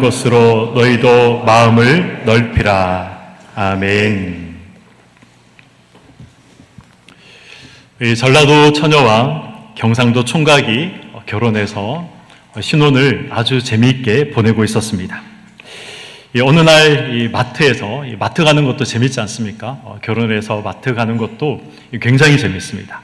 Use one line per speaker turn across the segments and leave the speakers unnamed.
것으로 너희도 마음을 넓히라. 아멘. 전라도 처녀와 경상도 총각이 결혼해서 신혼을 아주 재미있게 보내고 있었습니다. 어느 날 이 마트에서 마트 가는 것도 재밌지 않습니까? 결혼해서 마트 가는 것도 굉장히 재밌습니다.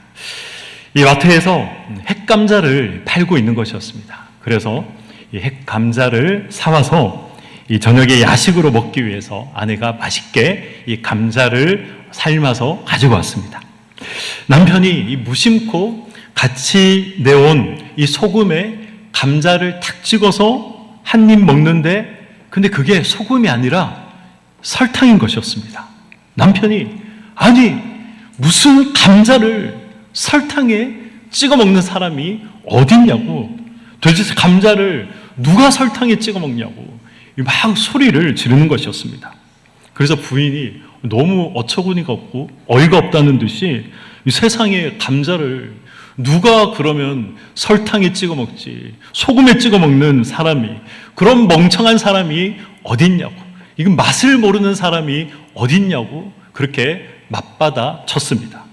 이 마트에서 핵감자를 팔고 있는 것이었습니다. 그래서 이 핵감자를 사와서 이 저녁에 야식으로 먹기 위해서 아내가 맛있게 이 감자를 삶아서 가지고 왔습니다. 남편이 이 무심코 같이 내온 이 소금에 감자를 탁 찍어서 한 입 먹는데, 근데 그게 소금이 아니라 설탕인 것이었습니다. 남편이 아니 무슨 감자를 설탕에 찍어 먹는 사람이 어딨냐고, 도대체 감자를 누가 설탕에 찍어 먹냐고 막 소리를 지르는 것이었습니다. 그래서 부인이 너무 어처구니가 없고 어이가 없다는 듯이 이 세상에 감자를 누가 그러면 설탕에 찍어 먹지, 소금에 찍어 먹는 사람이, 그런 멍청한 사람이 어딨냐고, 이건 맛을 모르는 사람이 어딨냐고 그렇게 맞받아 쳤습니다.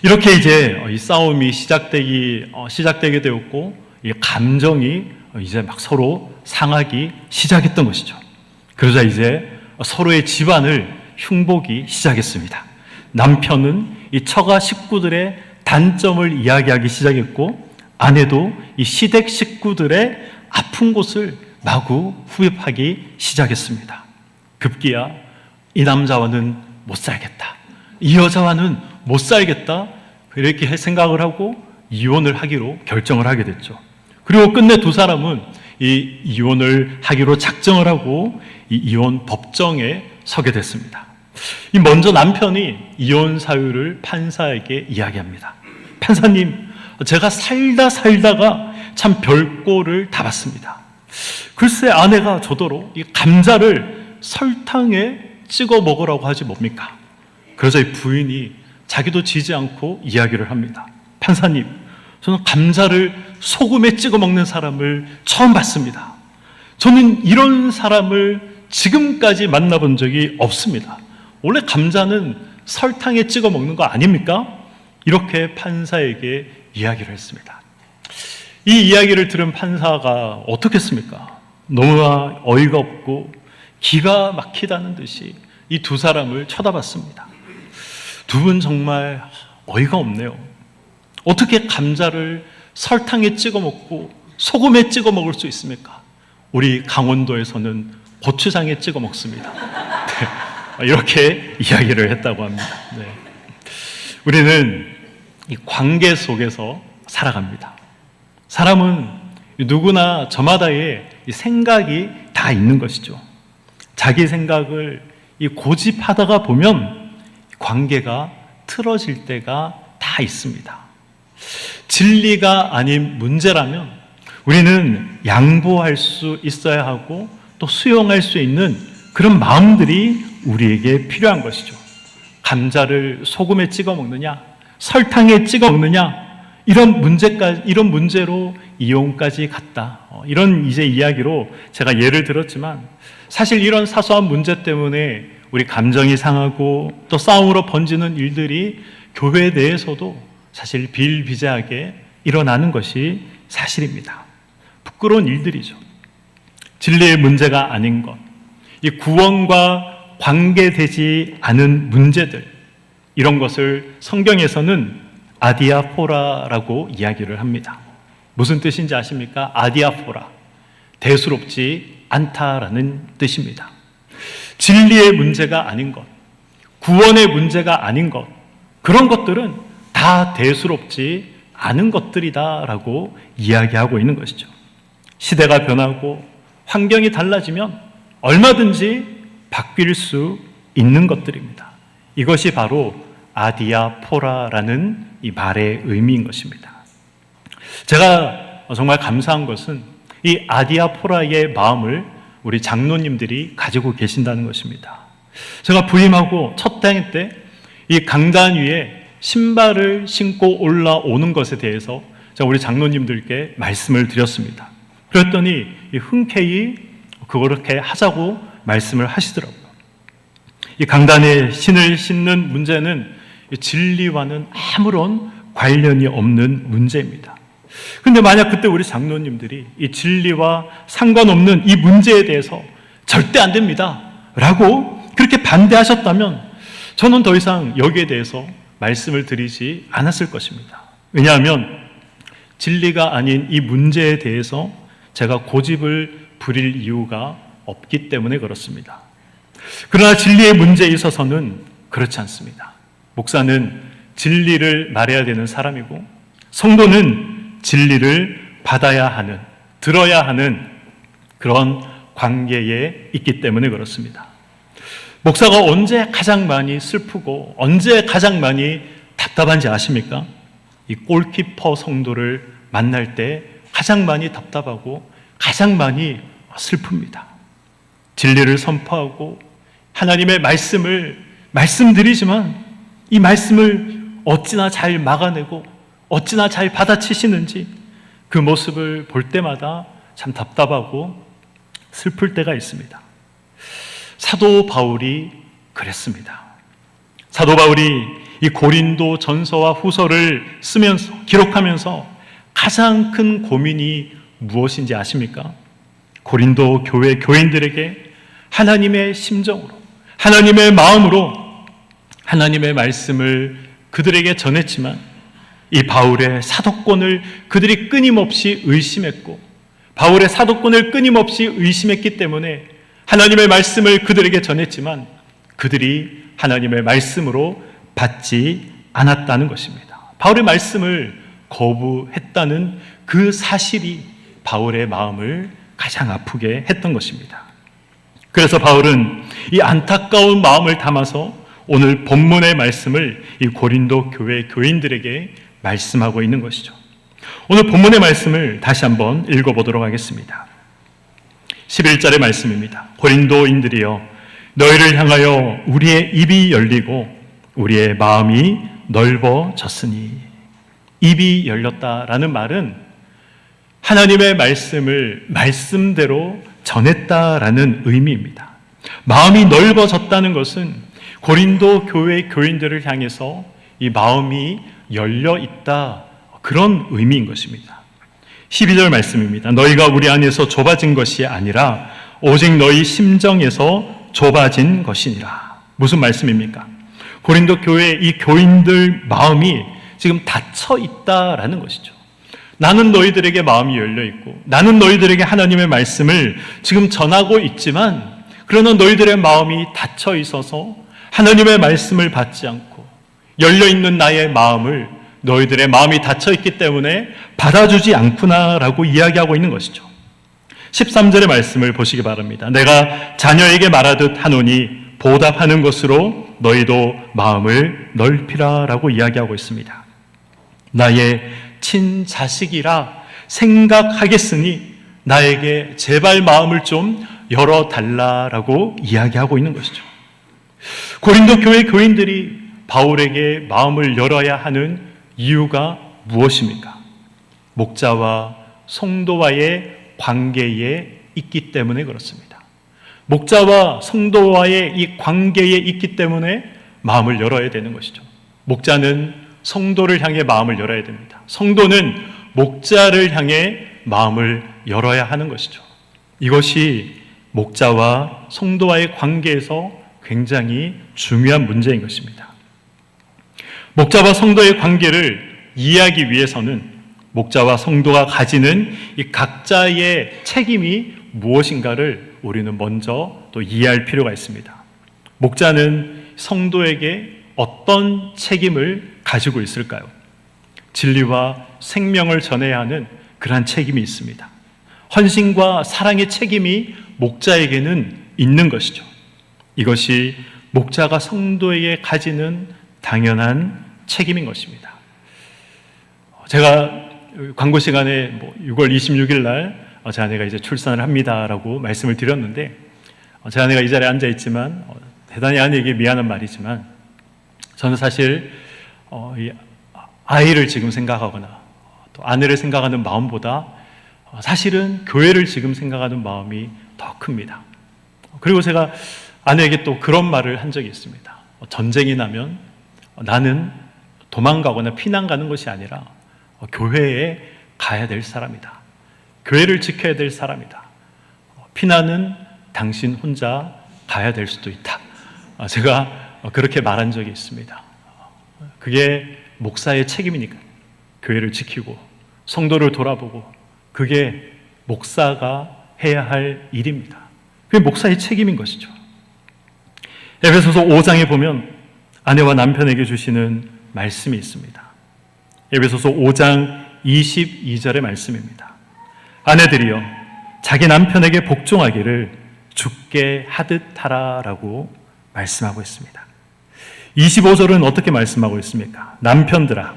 이렇게 이제 이 싸움이 시작되게 되었고, 이 감정이 이제 막 서로 상하기 시작했던 것이죠. 그러자 이제 서로의 집안을 흉보기 시작했습니다. 남편은 이 처가 식구들의 단점을 이야기하기 시작했고, 아내도 이 시댁 식구들의 아픈 곳을 마구 후벼파기 시작했습니다. 급기야 이 남자와는 못 살겠다, 이 여자와는 못 살겠다, 이렇게 생각을 하고 이혼을 하기로 결정을 하게 됐죠. 그리고 끝내 두 사람은 이 이혼을 하기로 작정을 하고 이 이혼 법정에 서게 됐습니다. 먼저 남편이 이혼 사유를 판사에게 이야기합니다. 판사님, 제가 살다가 참 별꼴을 다 봤습니다. 글쎄 아내가 저더러 이 감자를 설탕에 찍어 먹으라고 하지 뭡니까? 그래서 이 부인이 자기도 지지 않고 이야기를 합니다. 판사님, 저는 감자를 소금에 찍어 먹는 사람을 처음 봤습니다. 저는 이런 사람을 지금까지 만나본 적이 없습니다. 원래 감자는 설탕에 찍어 먹는 거 아닙니까? 이렇게 판사에게 이야기를 했습니다. 이 이야기를 들은 판사가 어떻겠습니까? 너무나 어이가 없고 기가 막히다는 듯이 이 두 사람을 쳐다봤습니다. 두 분 정말 어이가 없네요. 어떻게 감자를 설탕에 찍어 먹고 소금에 찍어 먹을 수 있습니까? 우리 강원도에서는 고추장에 찍어 먹습니다. 네, 이렇게 이야기를 했다고 합니다. 네. 우리는 이 관계 속에서 살아갑니다. 사람은 누구나 저마다의 생각이 다 있는 것이죠. 자기 생각을 고집하다가 보면 관계가 틀어질 때가 다 있습니다. 진리가 아닌 문제라면 우리는 양보할 수 있어야 하고 또 수용할 수 있는 그런 마음들이 우리에게 필요한 것이죠. 감자를 소금에 찍어 먹느냐, 설탕에 찍어 먹느냐, 이런 문제로 이혼까지 갔다. 이런 이제 이야기로 제가 예를 들었지만, 사실 이런 사소한 문제 때문에 우리 감정이 상하고 또 싸움으로 번지는 일들이 교회 내에서도 사실 비일비재하게 일어나는 것이 사실입니다. 부끄러운 일들이죠. 진리의 문제가 아닌 것, 이 구원과 관계되지 않은 문제들, 이런 것을 성경에서는 아디아포라라고 이야기를 합니다. 무슨 뜻인지 아십니까? 아디아포라, 대수롭지 않다라는 뜻입니다. 진리의 문제가 아닌 것, 구원의 문제가 아닌 것, 그런 것들은 다 대수롭지 않은 것들이다라고 이야기하고 있는 것이죠. 시대가 변하고 환경이 달라지면 얼마든지 바뀔 수 있는 것들입니다. 이것이 바로 아디아포라라는 이 말의 의미인 것입니다. 제가 정말 감사한 것은 이 아디아포라의 마음을 우리 장로님들이 가지고 계신다는 것입니다. 제가 부임하고 첫 당일 때 이 강단 위에 신발을 신고 올라오는 것에 대해서 제가 우리 장로님들께 말씀을 드렸습니다. 그랬더니 흔쾌히 그렇게 하자고 말씀을 하시더라고요. 이 강단에 신을 신는 문제는 진리와는 아무런 관련이 없는 문제입니다. 근데 만약 그때 우리 장로님들이 이 진리와 상관없는 이 문제에 대해서 절대 안 됩니다 라고 그렇게 반대하셨다면 저는 더 이상 여기에 대해서 말씀을 드리지 않았을 것입니다. 왜냐하면 진리가 아닌 이 문제에 대해서 제가 고집을 부릴 이유가 없기 때문에 그렇습니다. 그러나 진리의 문제에 있어서는 그렇지 않습니다. 목사는 진리를 말해야 되는 사람이고 성도는 진리를 받아야 하는, 들어야 하는 그런 관계에 있기 때문에 그렇습니다. 목사가 언제 가장 많이 슬프고 언제 가장 많이 답답한지 아십니까? 이 골키퍼 성도를 만날 때 가장 많이 답답하고 가장 많이 슬픕니다. 진리를 선포하고 하나님의 말씀을 말씀드리지만 이 말씀을 어찌나 잘 막아내고 어찌나 잘 받아치시는지 그 모습을 볼 때마다 참 답답하고 슬플 때가 있습니다. 사도 바울이 그랬습니다. 사도 바울이 이 고린도 전서와 후서를 쓰면서 기록하면서 가장 큰 고민이 무엇인지 아십니까? 고린도 교회 교인들에게 하나님의 심정으로, 하나님의 마음으로 하나님의 말씀을 그들에게 전했지만 이 바울의 사도권을 그들이 끊임없이 의심했고 바울의 사도권을 끊임없이 의심했기 때문에 하나님의 말씀을 그들에게 전했지만 그들이 하나님의 말씀으로 받지 않았다는 것입니다. 바울의 말씀을 거부했다는 그 사실이 바울의 마음을 가장 아프게 했던 것입니다. 그래서 바울은 이 안타까운 마음을 담아서 오늘 본문의 말씀을 이 고린도 교회 교인들에게 말씀하고 있는 것이죠. 오늘 본문의 말씀을 다시 한번 읽어보도록 하겠습니다. 11절의 말씀입니다. 고린도인들이여 너희를 향하여 우리의 입이 열리고 우리의 마음이 넓어졌으니, 입이 열렸다라는 말은 하나님의 말씀을 말씀대로 전했다라는 의미입니다. 마음이 넓어졌다는 것은 고린도 교회 교인들을 향해서 이 마음이 열려 있다, 그런 의미인 것입니다. 12절 말씀입니다. 너희가 우리 안에서 좁아진 것이 아니라 오직 너희 심정에서 좁아진 것이니라. 무슨 말씀입니까? 고린도 교회 이 교인들 마음이 지금 닫혀 있다라는 것이죠. 나는 너희들에게 마음이 열려 있고 나는 너희들에게 하나님의 말씀을 지금 전하고 있지만 그러나 너희들의 마음이 닫혀 있어서 하나님의 말씀을 받지 않고 열려 있는 나의 마음을 너희들의 마음이 닫혀 있기 때문에 받아주지 않구나라고 이야기하고 있는 것이죠. 13절의 말씀을 보시기 바랍니다. 내가 자녀에게 말하듯 하노니 보답하는 것으로 너희도 마음을 넓히라라고 이야기하고 있습니다. 나의 친자식이라 생각하겠으니 나에게 제발 마음을 좀 열어달라라고 이야기하고 있는 것이죠. 고린도 교회 교인들이 바울에게 마음을 열어야 하는 이유가 무엇입니까? 목자와 성도와의 관계에 있기 때문에 그렇습니다. 목자와 성도와의 이 관계에 있기 때문에 마음을 열어야 되는 것이죠. 목자는 성도를 향해 마음을 열어야 됩니다. 성도는 목자를 향해 마음을 열어야 하는 것이죠. 이것이 목자와 성도와의 관계에서 굉장히 중요한 문제인 것입니다. 목자와 성도의 관계를 이해하기 위해서는 목자와 성도가 가지는 이 각자의 책임이 무엇인가를 우리는 먼저 또 이해할 필요가 있습니다. 목자는 성도에게 어떤 책임을 가지고 있을까요? 진리와 생명을 전해야 하는 그러한 책임이 있습니다. 헌신과 사랑의 책임이 목자에게는 있는 것이죠. 이것이 목자가 성도에게 가지는 당연한 책임인 것입니다. 제가 광고 시간에 6월 26일 날 제 아내가 이제 출산을 합니다라고 말씀을 드렸는데 제 아내가 이 자리에 앉아 있지만 대단히 아내에게 미안한 말이지만 저는 사실 이 아이를 지금 생각하거나 또 아내를 생각하는 마음보다 사실은 교회를 지금 생각하는 마음이 더 큽니다. 그리고 제가 아내에게 또 그런 말을 한 적이 있습니다. 전쟁이 나면 나는 도망가거나 피난 가는 것이 아니라 교회에 가야 될 사람이다. 교회를 지켜야 될 사람이다. 피난은 당신 혼자 가야 될 수도 있다. 제가 그렇게 말한 적이 있습니다. 그게 목사의 책임이니까 교회를 지키고 성도를 돌아보고 그게 목사가 해야 할 일입니다. 그게 목사의 책임인 것이죠. 에베소서 5장에 보면 아내와 남편에게 주시는 말씀이 있습니다. 에베소서 5장 22절의 말씀입니다. 아내들이여 자기 남편에게 복종하기를 주께 하듯 하라라고 말씀하고 있습니다. 25절은 어떻게 말씀하고 있습니까? 남편들아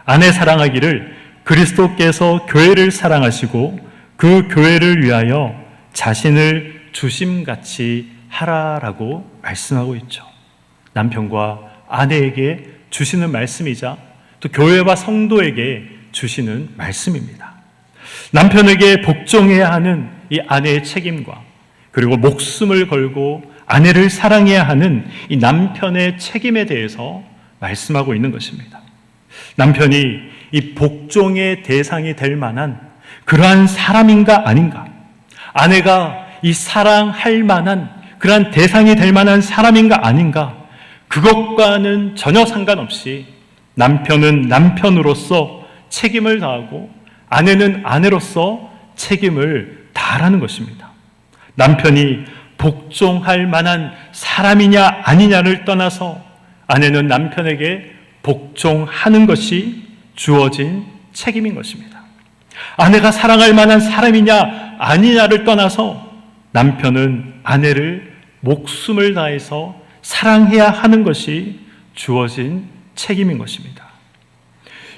아내 사랑하기를 그리스도께서 교회를 사랑하시고 그 교회를 위하여 자신을 주심같이 하라라고 말씀하고 있죠. 남편과 아내에게 주시는 말씀이자 또 교회와 성도에게 주시는 말씀입니다. 남편에게 복종해야 하는 이 아내의 책임과 그리고 목숨을 걸고 아내를 사랑해야 하는 이 남편의 책임에 대해서 말씀하고 있는 것입니다. 남편이 이 복종의 대상이 될 만한 그러한 사람인가 아닌가, 아내가 이 사랑할 만한 그러한 대상이 될 만한 사람인가 아닌가, 그것과는 전혀 상관없이 남편은 남편으로서 책임을 다하고 아내는 아내로서 책임을 다하라는 것입니다. 남편이 복종할 만한 사람이냐 아니냐를 떠나서 아내는 남편에게 복종하는 것이 주어진 책임인 것입니다. 아내가 사랑할 만한 사람이냐 아니냐를 떠나서 남편은 아내를 목숨을 다해서 사랑해야 하는 것이 주어진 책임인 것입니다.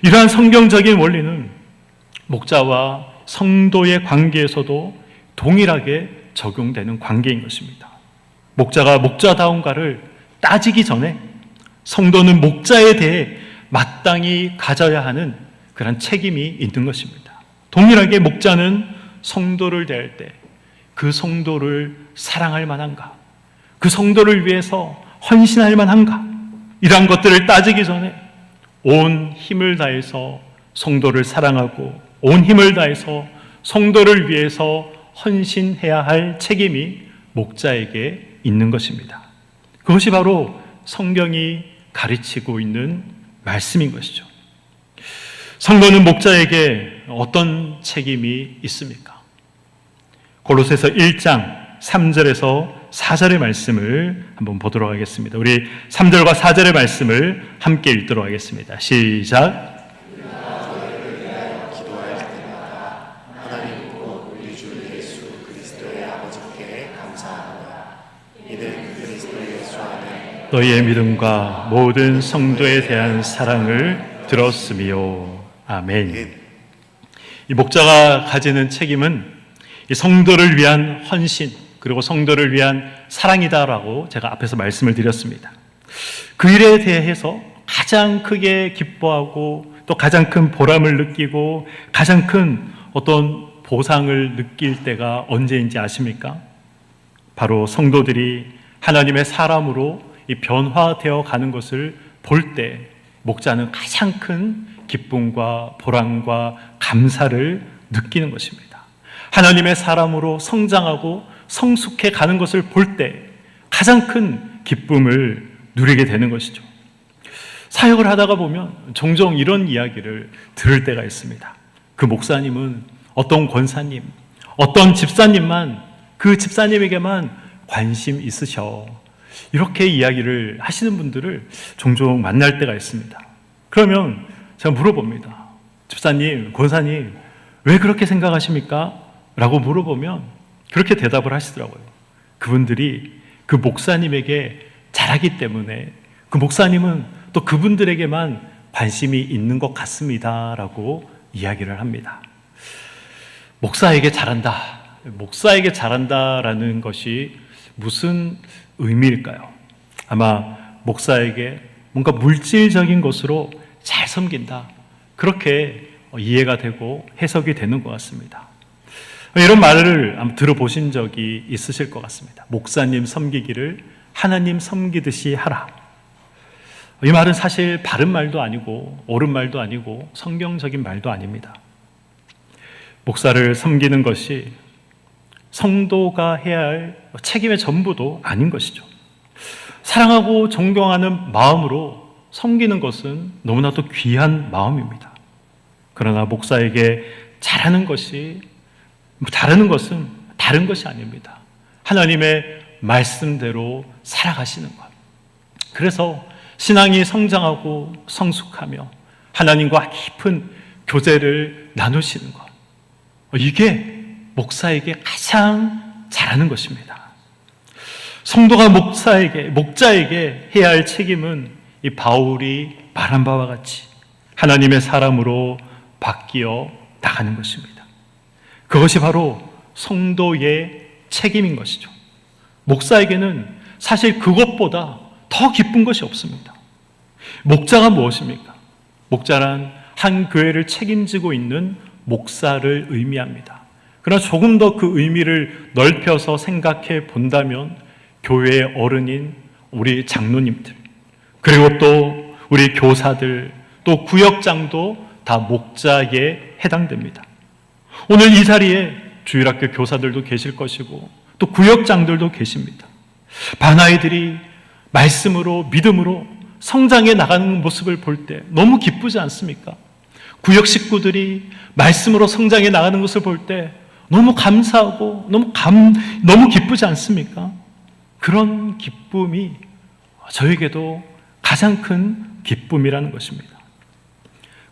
이러한 성경적인 원리는 목자와 성도의 관계에서도 동일하게 적용되는 관계인 것입니다. 목자가 목자다운가를 따지기 전에 성도는 목자에 대해 마땅히 가져야 하는 그런 책임이 있는 것입니다. 동일하게 목자는 성도를 대할 때 그 성도를 사랑할 만한가? 그 성도를 위해서 헌신할 만한가? 이러한 것들을 따지기 전에 온 힘을 다해서 성도를 사랑하고 온 힘을 다해서 성도를 위해서 헌신해야 할 책임이 목자에게 있는 것입니다. 그것이 바로 성경이 가르치고 있는 말씀인 것이죠. 성도는 목자에게 어떤 책임이 있습니까? 골로새서 1장 3절에서 4절의 말씀을 한번 보도록 하겠습니다. 우리 3절과 4절의 말씀을 함께 읽도록 하겠습니다. 시작. 너희의 믿음과 모든 성도에 대한 사랑을 들었으며. 아멘. 이 목자가 가지는 책임은 이 성도를 위한 헌신 그리고 성도를 위한 사랑이다라고 제가 앞에서 말씀을 드렸습니다. 그 일에 대해서 가장 크게 기뻐하고 또 가장 큰 보람을 느끼고 가장 큰 어떤 보상을 느낄 때가 언제인지 아십니까? 바로 성도들이 하나님의 사람으로 이 변화되어 가는 것을 볼 때 목자는 가장 큰 기쁨과 보람과 감사를 느끼는 것입니다. 하나님의 사람으로 성장하고 성숙해 가는 것을 볼 때 가장 큰 기쁨을 누리게 되는 것이죠. 사역을 하다가 보면 종종 이런 이야기를 들을 때가 있습니다. 그 목사님은 어떤 권사님, 어떤 집사님만 그 집사님에게만 관심 있으셔. 이렇게 이야기를 하시는 분들을 종종 만날 때가 있습니다. 그러면 제가 물어봅니다. 집사님, 권사님, 왜 그렇게 생각하십니까? 라고 물어보면 그렇게 대답을 하시더라고요. 그분들이 그 목사님에게 잘하기 때문에 그 목사님은 또 그분들에게만 관심이 있는 것 같습니다. 라고 이야기를 합니다. 목사에게 잘한다. 목사에게 잘한다라는 것이 무슨 의미일까요? 아마 목사에게 뭔가 물질적인 것으로 잘 섬긴다. 그렇게 이해가 되고 해석이 되는 것 같습니다. 이런 말을 아마 들어보신 적이 있으실 것 같습니다. 목사님 섬기기를 하나님 섬기듯이 하라. 이 말은 사실 바른 말도 아니고 옳은 말도 아니고 성경적인 말도 아닙니다. 목사를 섬기는 것이 성도가 해야 할 책임의 전부도 아닌 것이죠. 사랑하고 존경하는 마음으로 섬기는 것은 너무나도 귀한 마음입니다. 그러나 목사에게 잘하는 것은 다른 것이 아닙니다. 하나님의 말씀대로 살아가시는 것. 그래서 신앙이 성장하고 성숙하며 하나님과 깊은 교제를 나누시는 것. 이게 목사에게 가장 잘하는 것입니다. 성도가 목자에게 해야 할 책임은 이 바울이 말한 바와 같이 하나님의 사람으로 바뀌어 나가는 것입니다. 그것이 바로 성도의 책임인 것이죠. 목사에게는 사실 그것보다 더 기쁜 것이 없습니다. 목자가 무엇입니까? 목자란 한 교회를 책임지고 있는 목사를 의미합니다. 그러나 조금 더 그 의미를 넓혀서 생각해 본다면 교회의 어른인 우리 장로님들, 그리고 또 우리 교사들, 또 구역장도 다 목자에 해당됩니다. 오늘 이 자리에 주일학교 교사들도 계실 것이고 또 구역장들도 계십니다. 반아이들이 말씀으로 믿음으로 성장해 나가는 모습을 볼 때 너무 기쁘지 않습니까? 구역 식구들이 말씀으로 성장해 나가는 것을 볼 때 너무 감사하고 너무 기쁘지 않습니까? 그런 기쁨이 저에게도 가장 큰 기쁨이라는 것입니다.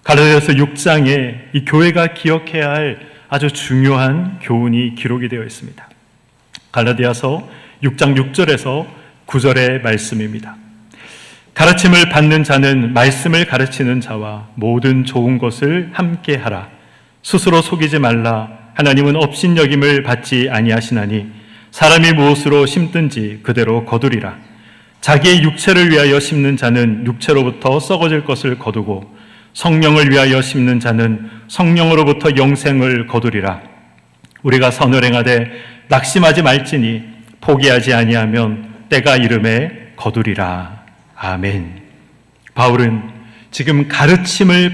갈라디아서 6장에 이 교회가 기억해야 할 아주 중요한 교훈이 기록이 되어 있습니다. 갈라디아서 6장 6절에서 9절의 말씀입니다. 가르침을 받는 자는 말씀을 가르치는 자와 모든 좋은 것을 함께 하라. 스스로 속이지 말라. 하나님은 업신여김을 받지 아니하시나니 사람이 무엇으로 심든지 그대로 거두리라. 자기의 육체를 위하여 심는 자는 육체로부터 썩어질 것을 거두고 성령을 위하여 심는 자는 성령으로부터 영생을 거두리라. 우리가 선을 행하되 낙심하지 말지니 포기하지 아니하면 때가 이름에 거두리라. 아멘. 바울은 지금 가르침을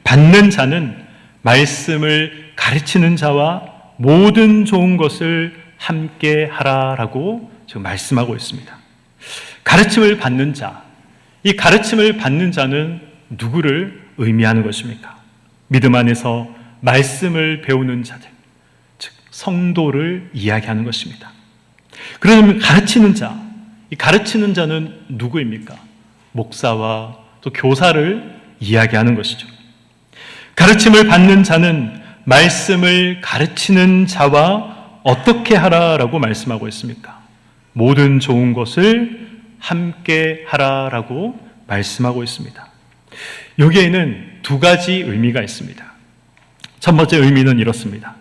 받는 자는 말씀을 가르치는 자와 모든 좋은 것을 함께 하라라고 지금 말씀하고 있습니다. 가르침을 받는 자, 이 가르침을 받는 자는 누구를 의미하는 것입니까? 믿음 안에서 말씀을 배우는 자들, 즉 성도를 이야기하는 것입니다. 그러면 가르치는 자, 이 가르치는 자는 누구입니까? 목사와 또 교사를 이야기하는 것이죠. 가르침을 받는 자는 말씀을 가르치는 자와 어떻게 하라라고 말씀하고 있습니까? 모든 좋은 것을 함께 하라라고 말씀하고 있습니다. 여기에는 두 가지 의미가 있습니다. 첫 번째 의미는 이렇습니다.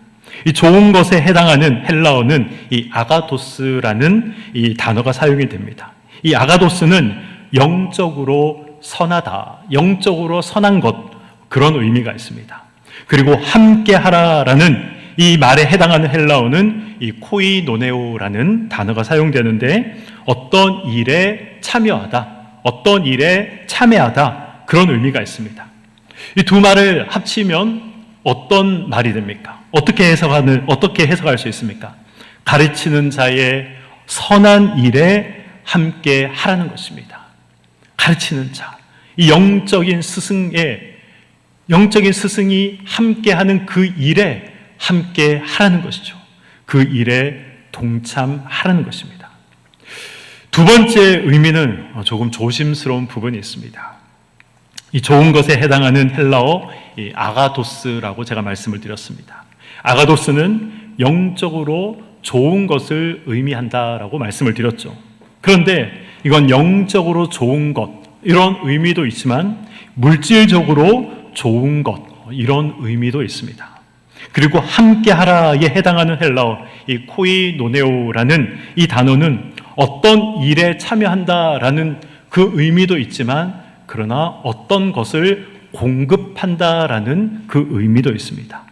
이 좋은 것에 해당하는 헬라어는 이 아가도스라는 이 단어가 사용이 됩니다. 이 아가도스는 영적으로 선하다, 영적으로 선한 것, 그런 의미가 있습니다. 그리고 함께 하라라는 이 말에 해당하는 헬라어는 이 코이노네오라는 단어가 사용되는데 어떤 일에 참여하다, 어떤 일에 참여하다, 그런 의미가 있습니다. 이 두 말을 합치면 어떤 말이 됩니까? 어떻게 해석할 수 있습니까? 가르치는 자의 선한 일에 함께 하라는 것입니다. 가르치는 자, 이 영적인 스승이 함께하는 그 일에 함께 하라는 것이죠. 그 일에 동참하라는 것입니다. 두 번째 의미는 조금 조심스러운 부분이 있습니다. 이 좋은 것에 해당하는 헬라어 이 아가도스라고 제가 말씀을 드렸습니다. 아가도스는 영적으로 좋은 것을 의미한다라고 말씀을 드렸죠. 그런데 이건 영적으로 좋은 것, 이런 의미도 있지만 물질적으로 좋은 것, 이런 의미도 있습니다. 그리고 함께 하라에 해당하는 헬라어 이 코이노네오라는 이 단어는 어떤 일에 참여한다라는 그 의미도 있지만 그러나 어떤 것을 공급한다라는 그 의미도 있습니다.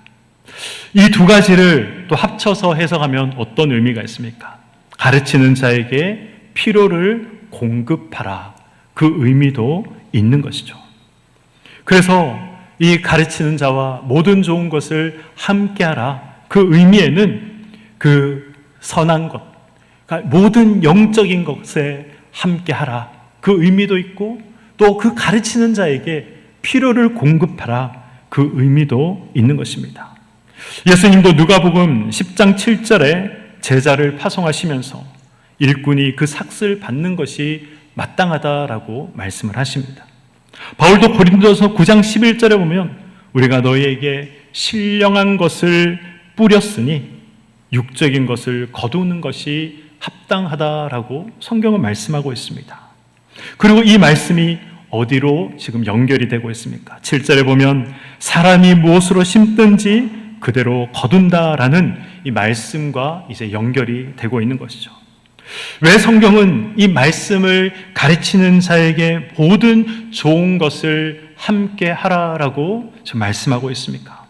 이 두 가지를 또 합쳐서 해석하면 어떤 의미가 있습니까? 가르치는 자에게 필요를 공급하라. 그 의미도 있는 것이죠. 그래서 이 가르치는 자와 모든 좋은 것을 함께하라. 그 의미에는 그 선한 것, 그러니까 모든 영적인 것에 함께하라. 그 의미도 있고 또 그 가르치는 자에게 필요를 공급하라. 그 의미도 있는 것입니다. 예수님도 누가복음 10장 7절에 제자를 파송하시면서 일꾼이 그 삭을 받는 것이 마땅하다라고 말씀을 하십니다. 바울도 고린도서 9장 11절에 보면 우리가 너희에게 신령한 것을 뿌렸으니 육적인 것을 거두는 것이 합당하다라고 성경은 말씀하고 있습니다. 그리고 이 말씀이 어디로 지금 연결이 되고 있습니까? 7절에 보면 사람이 무엇으로 심든지 그대로 거둔다라는 이 말씀과 이제 연결이 되고 있는 것이죠. 왜 성경은 이 말씀을 가르치는 자에게 모든 좋은 것을 함께 하라라고 지금 말씀하고 있습니까?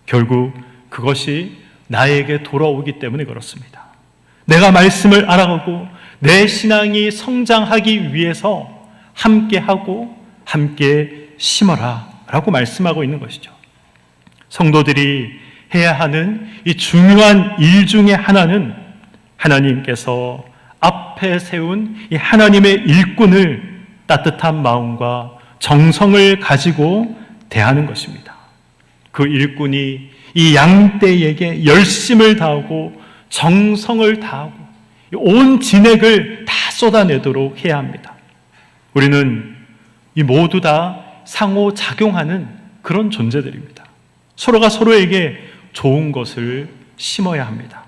결국 그것이 나에게 돌아오기 때문에 그렇습니다. 내가 말씀을 알아가고 내 신앙이 성장하기 위해서 함께 하고 함께 심어라 라고 말씀하고 있는 것이죠. 성도들이 해야 하는 이 중요한 일 중에 하나는 하나님께서 앞에 세운 이 하나님의 일꾼을 따뜻한 마음과 정성을 가지고 대하는 것입니다. 그 일꾼이 이 양떼에게 열심을 다하고 정성을 다하고 온 진액을 다 쏟아내도록 해야 합니다. 우리는 이 모두 다 상호작용하는 그런 존재들입니다. 서로가 서로에게 좋은 것을 심어야 합니다.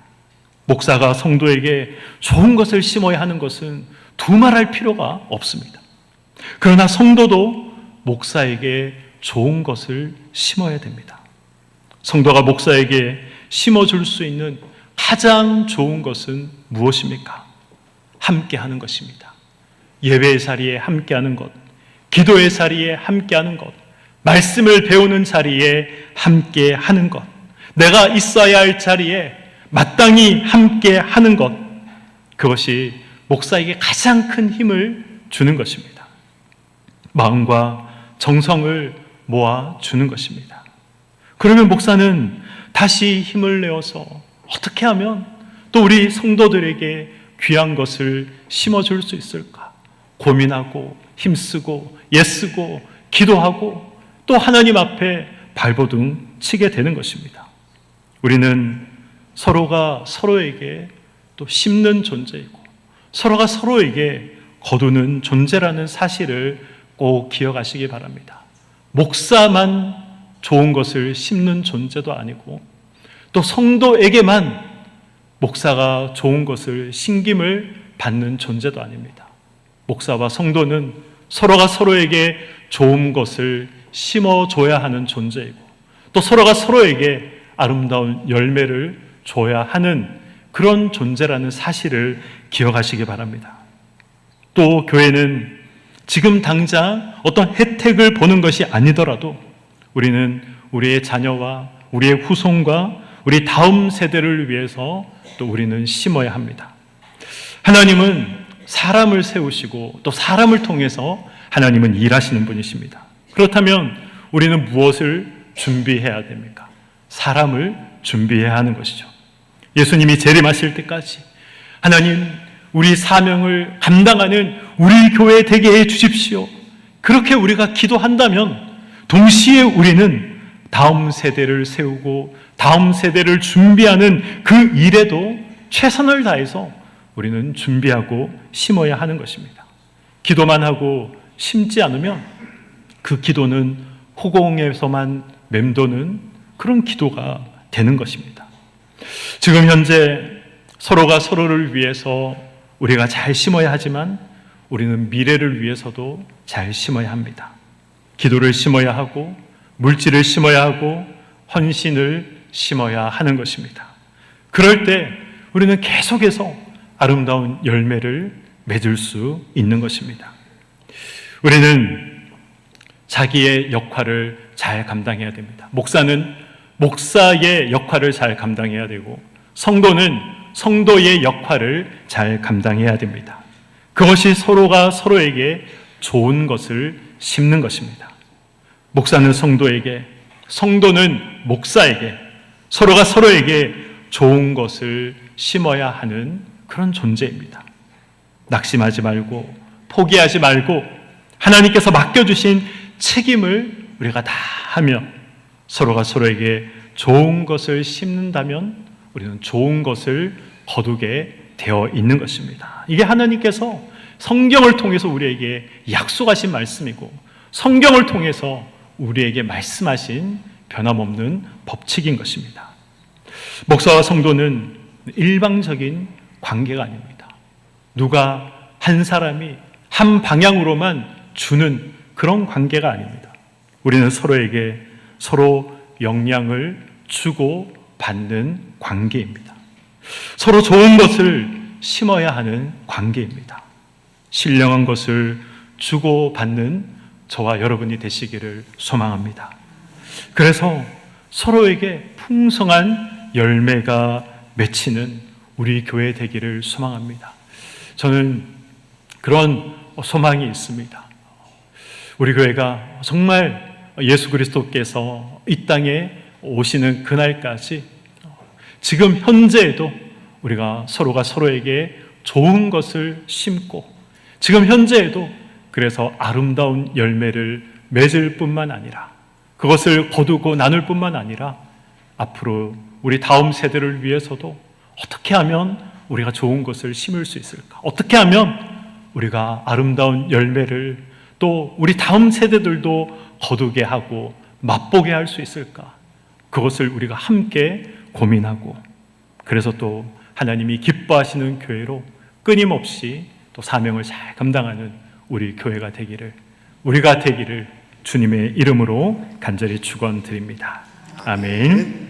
목사가 성도에게 좋은 것을 심어야 하는 것은 두말할 필요가 없습니다. 그러나 성도도 목사에게 좋은 것을 심어야 됩니다. 성도가 목사에게 심어줄 수 있는 가장 좋은 것은 무엇입니까? 함께하는 것입니다. 예배의 자리에 함께하는 것, 기도의 자리에 함께하는 것, 말씀을 배우는 자리에 함께하는 것, 내가 있어야 할 자리에 마땅히 함께하는 것, 그것이 목사에게 가장 큰 힘을 주는 것입니다. 마음과 정성을 모아 주는 것입니다. 그러면 목사는 다시 힘을 내어서 어떻게 하면 또 우리 성도들에게 귀한 것을 심어줄 수 있을까? 고민하고 힘쓰고 애쓰고 기도하고 또 하나님 앞에 발버둥 치게 되는 것입니다. 우리는 서로가 서로에게 또 심는 존재이고 서로가 서로에게 거두는 존재라는 사실을 꼭 기억하시기 바랍니다. 목사만 좋은 것을 심는 존재도 아니고 또 성도에게만 목사가 좋은 것을 심김을 받는 존재도 아닙니다. 목사와 성도는 서로가 서로에게 좋은 것을 심어줘야 하는 존재이고 또 서로가 서로에게 아름다운 열매를 줘야 하는 그런 존재라는 사실을 기억하시기 바랍니다. 또 교회는 지금 당장 어떤 혜택을 보는 것이 아니더라도 우리는 우리의 자녀와 우리의 후손과 우리 다음 세대를 위해서 또 우리는 심어야 합니다. 하나님은 사람을 세우시고 또 사람을 통해서 하나님은 일하시는 분이십니다. 그렇다면 우리는 무엇을 준비해야 됩니까? 사람을 준비해야 하는 것이죠. 예수님이 재림하실 때까지 하나님 우리 사명을 감당하는 우리 교회 되게 해 주십시오. 그렇게 우리가 기도한다면 동시에 우리는 다음 세대를 세우고 다음 세대를 준비하는 그 일에도 최선을 다해서 우리는 준비하고 심어야 하는 것입니다. 기도만 하고 심지 않으면 그 기도는 허공에서만 맴도는 그런 기도가 되는 것입니다. 지금 현재 서로가 서로를 위해서 우리가 잘 심어야 하지만 우리는 미래를 위해서도 잘 심어야 합니다. 기도를 심어야 하고 물질을 심어야 하고 헌신을 심어야 하는 것입니다. 그럴 때 우리는 계속해서 아름다운 열매를 맺을 수 있는 것입니다. 우리는 자기의 역할을 잘 감당해야 됩니다. 목사는 목사의 역할을 잘 감당해야 되고, 성도는 성도의 역할을 잘 감당해야 됩니다. 그것이 서로가 서로에게 좋은 것을 심는 것입니다. 목사는 성도에게, 성도는 목사에게, 서로가 서로에게 좋은 것을 심어야 하는 그런 존재입니다. 낙심하지 말고, 포기하지 말고, 하나님께서 맡겨주신 책임을 우리가 다 하며 서로가 서로에게 좋은 것을 심는다면 우리는 좋은 것을 거두게 되어 있는 것입니다. 이게 하나님께서 성경을 통해서 우리에게 약속하신 말씀이고, 성경을 통해서 우리에게 말씀하신 변함없는 법칙인 것입니다. 목사와 성도는 일방적인 관계가 아닙니다. 누가 한 사람이 한 방향으로만 주는 그런 관계가 아닙니다. 우리는 서로에게 서로 영향을 주고 받는 관계입니다. 서로 좋은 것을 심어야 하는 관계입니다. 신령한 것을 주고받는 저와 여러분이 되시기를 소망합니다. 그래서 서로에게 풍성한 열매가 맺히는 우리 교회 되기를 소망합니다. 저는 그런 소망이 있습니다. 우리 교회가 정말 예수 그리스도께서 이 땅에 오시는 그날까지 지금 현재에도 우리가 서로가 서로에게 좋은 것을 심고, 지금 현재에도 그래서 아름다운 열매를 맺을 뿐만 아니라, 그것을 거두고 나눌 뿐만 아니라 앞으로 우리 다음 세대를 위해서도 어떻게 하면 우리가 좋은 것을 심을 수 있을까? 어떻게 하면 우리가 아름다운 열매를 또 우리 다음 세대들도 거두게 하고 맛보게 할 수 있을까? 그것을 우리가 함께 고민하고, 그래서 또 하나님이 기뻐하시는 교회로 끊임없이 또 사명을 잘 감당하는 우리 교회가 되기를, 우리가 되기를 주님의 이름으로 간절히 축원드립니다. 아멘.